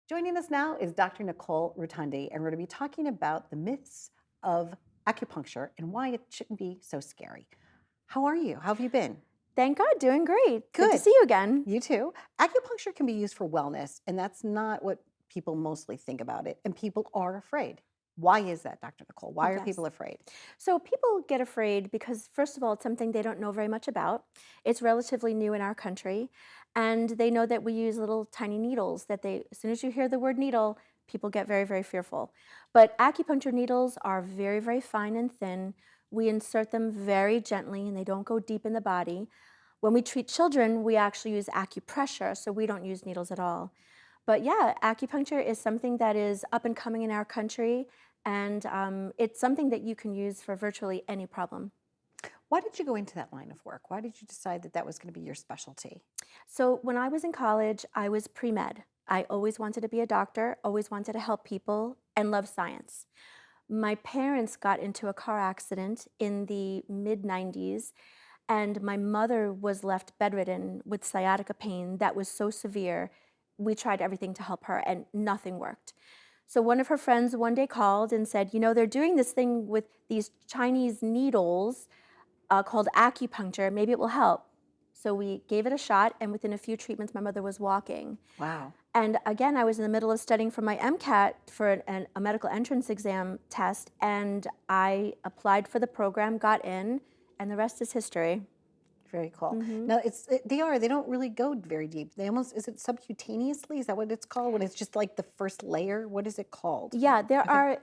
Joining us now is Dr. Nicole Rotondi, and we're going to be talking about the myths of acupuncture and why it shouldn't be so scary. How are you? How have you been? Thank God, doing great. Good to Good. see you again. You too. Acupuncture can be used for wellness, and that's not what people mostly think about it. And people are afraid. Why is that, Dr. Nicole? Why are people Yes. afraid? So people get afraid because, first of all, it's something they don't know very much about. It's relatively new in our country. And they know that we use little tiny needles as soon as you hear the word needle, people get very, very fearful. But acupuncture needles are very, very fine and thin. We insert them very gently and they don't go deep in the body. When we treat children, we actually use acupressure, so we don't use needles at all. But yeah, acupuncture is something that is up and coming in our country, and it's something that you can use for virtually any problem. Why did you go into that line of work? Why did you decide that that was going to be your specialty? So when I was in college, I was pre-med. I always wanted to be a doctor, always wanted to help people, and love science. My parents got into a car accident in the mid 90s, and my mother was left bedridden with sciatica pain that was so severe. We tried everything to help her, and nothing worked. So one of her friends one day called and said, they're doing this thing with these Chinese needles called acupuncture. Maybe it will help. So we gave it a shot, and within a few treatments, my mother was walking. Wow. And again, I was in the middle of studying for my MCAT for a medical entrance exam test, and I applied for the program, got in, and the rest is history. Very cool. hmm Now they don't really go very deep. They almost, is it subcutaneously? Is that what it's called? When it's just like the first layer? What is it called? Yeah, Okay.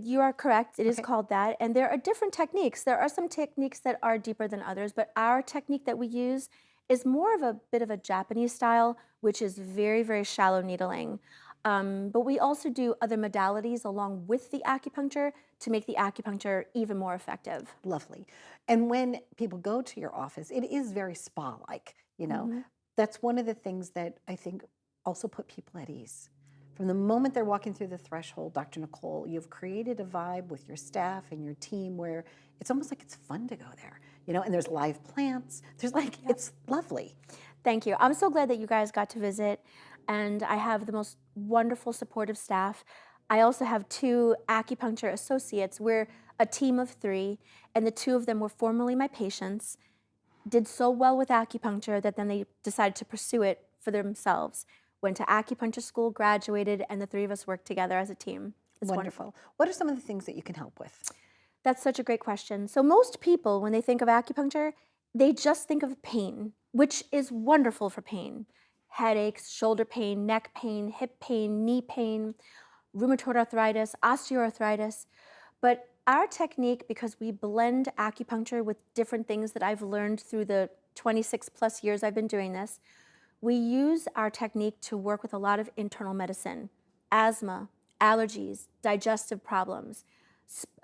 you are correct. It is Okay. called that. And there are different techniques. There are some techniques that are deeper than others, but our technique that we use is more of a bit of a Japanese style, which is very, very shallow needling. But we also do other modalities along with the acupuncture to make the acupuncture even more effective. Lovely. And when people go to your office, it is very spa-like, you know. hmm That's one of the things that I think also put people at ease. From the moment they're walking through the threshold, Dr. Nicole, you've created a vibe with your staff and your team where it's almost like it's fun to go there, you know, and there's live plants. There's like, Yep. it's lovely. Thank you. I'm so glad that you guys got to visit, and I have the most wonderful supportive staff. I also have two acupuncture associates. We're a team of three, and the two of them were formerly my patients, did so well with acupuncture that then they decided to pursue it for themselves. Went to acupuncture school, graduated, and the three of us worked together as a team. It's Wonderful. wonderful. What are some of the things that you can help with? That's such a great question. So most people, when they think of acupuncture, they just think of pain, which is wonderful for pain. Headaches, shoulder pain, neck pain, hip pain, knee pain, rheumatoid arthritis, osteoarthritis. But our technique, because we blend acupuncture with different things that I've learned through the 26 plus years I've been doing this, we use our technique to work with a lot of internal medicine, asthma, allergies, digestive problems,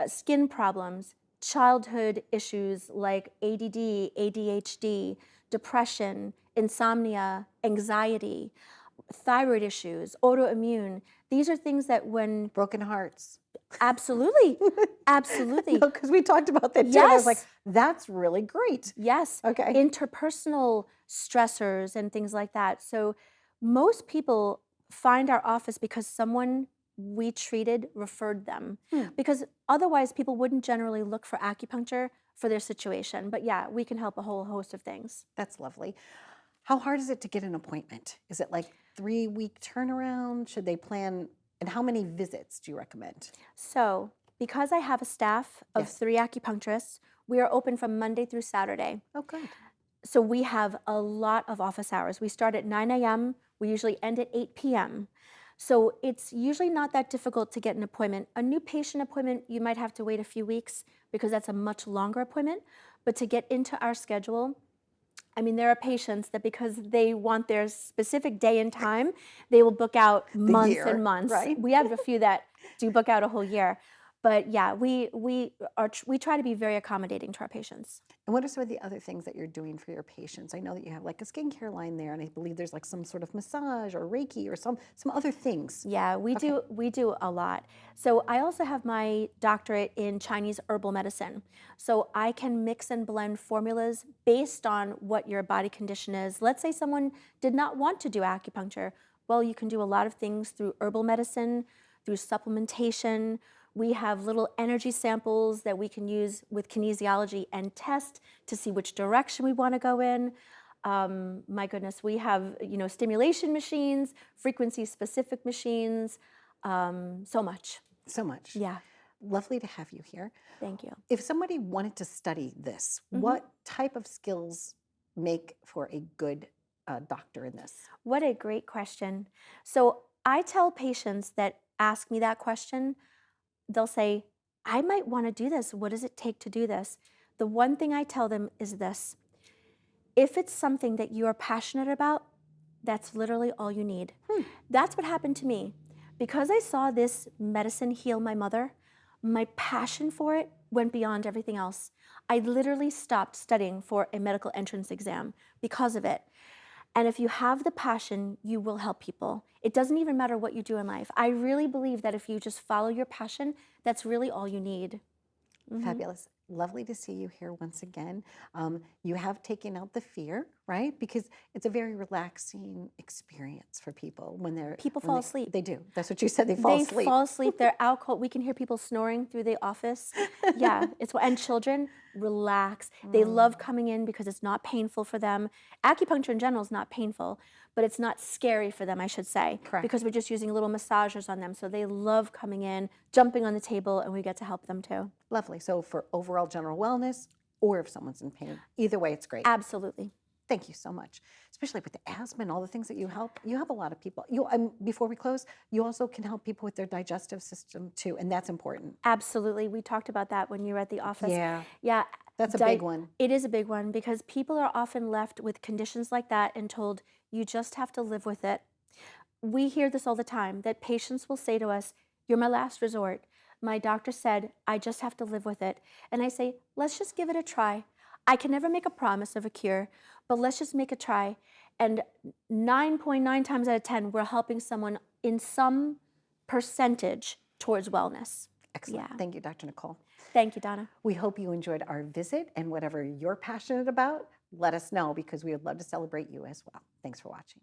skin problems, childhood issues like ADD, ADHD, depression, insomnia, anxiety, thyroid issues, autoimmune. These are things that when Broken hearts. absolutely, absolutely. No, because we talked about that too. And I was like, Yes. that's really great. Yes, Okay. interpersonal stressors and things like that. So most people find our office because someone we treated referred them. Hmm. Because otherwise people wouldn't generally look for acupuncture for their situation. But yeah, we can help a whole host of things. That's lovely. How hard is it to get an appointment? Is it like 3-week turnaround? Should they plan? And how many visits do you recommend? So because I have a staff of Yes. 3 acupuncturists, we are open from Monday through Saturday. Oh, good. So we have a lot of office hours. We start at 9 a.m. We usually end at 8 p.m. So it's usually not that difficult to get an appointment. A new patient appointment, you might have to wait a few weeks because that's a much longer appointment. But to get into our schedule, I mean, there are patients that because they want their specific day and time, they will book out The months and year, months. right? We have a few that do book out a whole year. But yeah, we try to be very accommodating to our patients. And what are some of the other things that you're doing for your patients? I know that you have like a skincare line there, and I believe there's like some sort of massage or Reiki or some other things. Yeah, Okay. we do a lot. So I also have my doctorate in Chinese herbal medicine. So I can mix and blend formulas based on what your body condition is. Let's say someone did not want to do acupuncture. Well, you can do a lot of things through herbal medicine, through supplementation. We have little energy samples that we can use with kinesiology and test to see which direction we want to go in. My goodness, we have, stimulation machines, frequency specific machines, so much. So much. Yeah, Lovely to have you here. thank you. If somebody wanted to study this, what type of skills make for a good doctor in this? What a great question. So I tell patients that ask me that question, they'll say, I might want to do this. What does it take to do this? The one thing I tell them is this: if it's something that you are passionate about, that's literally all you need. That's what happened to me. Because I saw this medicine heal my mother, my passion for it went beyond everything else. I literally stopped studying for a medical entrance exam because of it. And if you have the passion, you will help people. It doesn't even matter what you do in life. I really believe that if you just follow your passion, that's really all you need. Fabulous. Lovely to see you here once again. You have taken out the fear, right? Because it's a very relaxing experience for people when they're People when fall they, asleep. They do. That's what you said. They fall They asleep. fall asleep. They're out cold. We can hear people snoring through the office. Yeah, and children relax. They love coming in because it's not painful for them. Acupuncture in general is not painful, but it's not scary for them, I should say, Correct. because we're just using little massagers on them. So they love coming in, jumping on the table, and we get to help them too. Lovely. So for overall general wellness, or if someone's in pain, either way, it's great. Absolutely. Thank you so much, especially with the asthma and all the things that you help. You have a lot of people. Before we close, you also can help people with their digestive system too, and that's important. Absolutely. We talked about that when you were at the office. Yeah, Yeah. that's a big one. It is a big one because people are often left with conditions like that and told, you just have to live with it. We hear this all the time, that patients will say to us, you're my last resort. My doctor said, I just have to live with it. And I say, let's just give it a try. I can never make a promise of a cure, but let's just make a try. And 9.9 times out of 10, we're helping someone in some percentage towards wellness. Excellent. Yeah. Thank you, Dr. Nicole. Thank you, Donna. We hope you enjoyed our visit, and whatever you're passionate about, let us know because we would love to celebrate you as well. Thanks for watching.